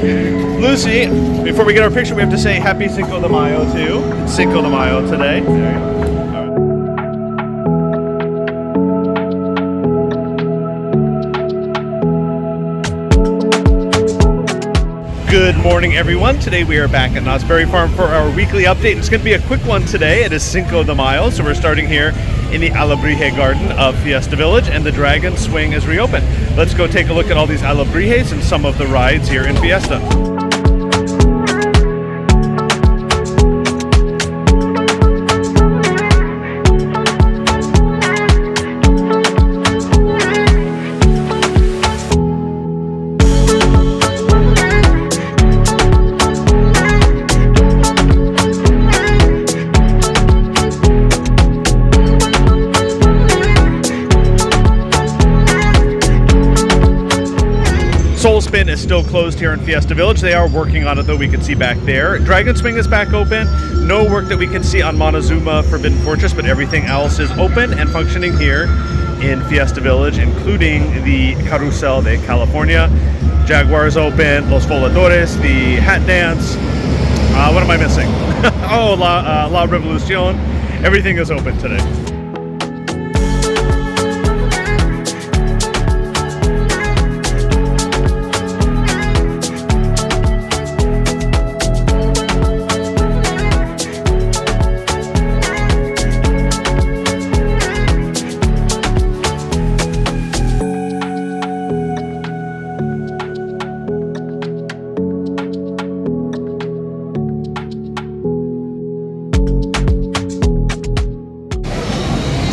Lucy, before we get our picture, we have to say Happy Cinco de Mayo too. It's Cinco de Mayo today. There you go. Good morning, everyone. Today we are back at Knott's Berry Farm for our weekly update. It's going to be a quick one today. It is Cinco de Mayo, so we're starting here in the Alebrije Garden of Fiesta Village, and the Dragon Swing is reopened. Let's go take a look at all these Alebrijes and some of the rides here in Fiesta. Soul Spin is still closed here in Fiesta Village. They are working on it, though, we can see back there. Dragon Swing is back open. No work that we can see on Montezooma Forbidden Fortress, but everything else is open and functioning here in Fiesta Village, including the Carrusel de California. Jaguar is open, Los Voladores, the Hat Dance. What am I missing? Oh, La Revolucion. Everything is open today.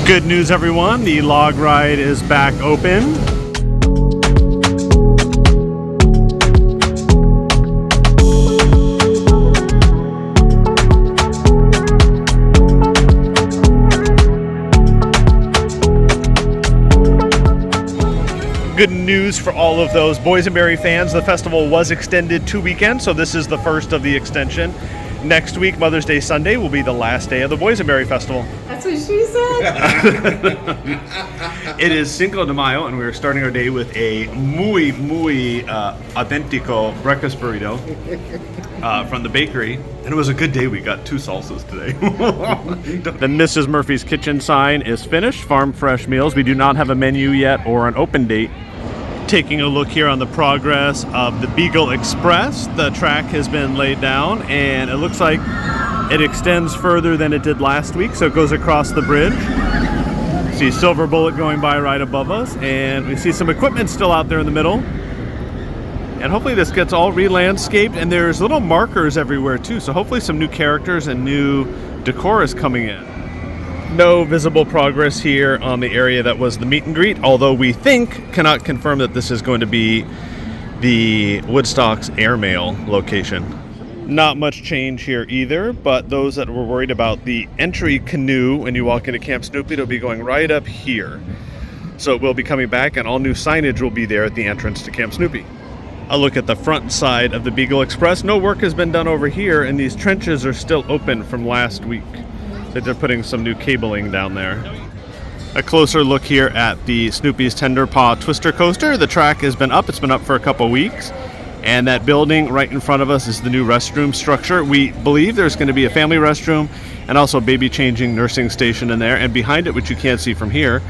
Good news, everyone. The log ride is back open. Good news for all of those boysenberry fans. The festival was extended 2 weekends, so this is the first of the extension. Next week, Mother's Day Sunday, will be the last day of the Boysenberry Festival. That's what she said. It is Cinco de Mayo, and we're starting our day with a muy auténtico breakfast burrito from the bakery. And it was a good day. We got 2 salsas today. The Mrs. Murphy's Kitchen sign is finished. Farm fresh meals. We do not have a menu yet or an open date. Taking a look here on the progress of the Beagle Express. The track has been laid down, and it looks like it extends further than it did last week, so it goes across the bridge. See Silver Bullet going by right above us, and we see some equipment still out there in the middle. And hopefully this gets all re-landscaped, and there's little markers everywhere too, so hopefully some new characters and new decor is coming in. No visible progress here on the area that was the meet and greet, although we cannot confirm that this is going to be the Woodstock's airmail location. Not much change here either, but those that were worried about the entry canoe when you walk into Camp Snoopy, it'll be going right up here. So it will be coming back, and all new signage will be there at the entrance to Camp Snoopy. A look at the front side of the Beagle Express. No work has been done over here, and these trenches are still open from last week. They're putting some new cabling down there. A closer look here at the Snoopy's Tenderpaw Twister Coaster. The track has been up. It's been up for a couple weeks. And that building right in front of us is the new restroom structure. We believe there's going to be a family restroom and also a baby changing nursing station in there. And behind it, which you can't see from here,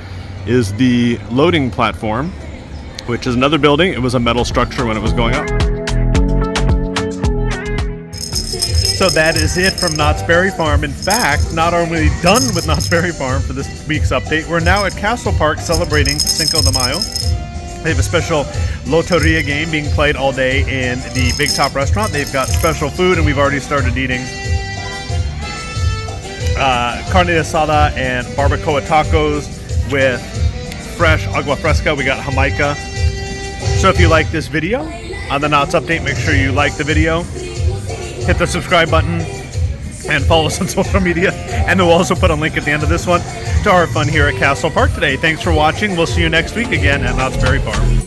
is the loading platform, which is another building. It was a metal structure when it was going up. So that is it from Knott's Berry Farm. In fact, not only done with Knott's Berry Farm for this week's update, we're now at Castle Park celebrating Cinco de Mayo. They have a special loteria game being played all day in the Big Top restaurant. They've got special food, and we've already started eating carne asada and barbacoa tacos with fresh agua fresca. We got Jamaica. So if you like this video on the Knott's Update, make sure you like the video. Hit the subscribe button and follow us on social media. And we'll also put a link at the end of this one to our fun here at Castle Park today. Thanks for watching. We'll see you next week again at Knott's Berry Farm.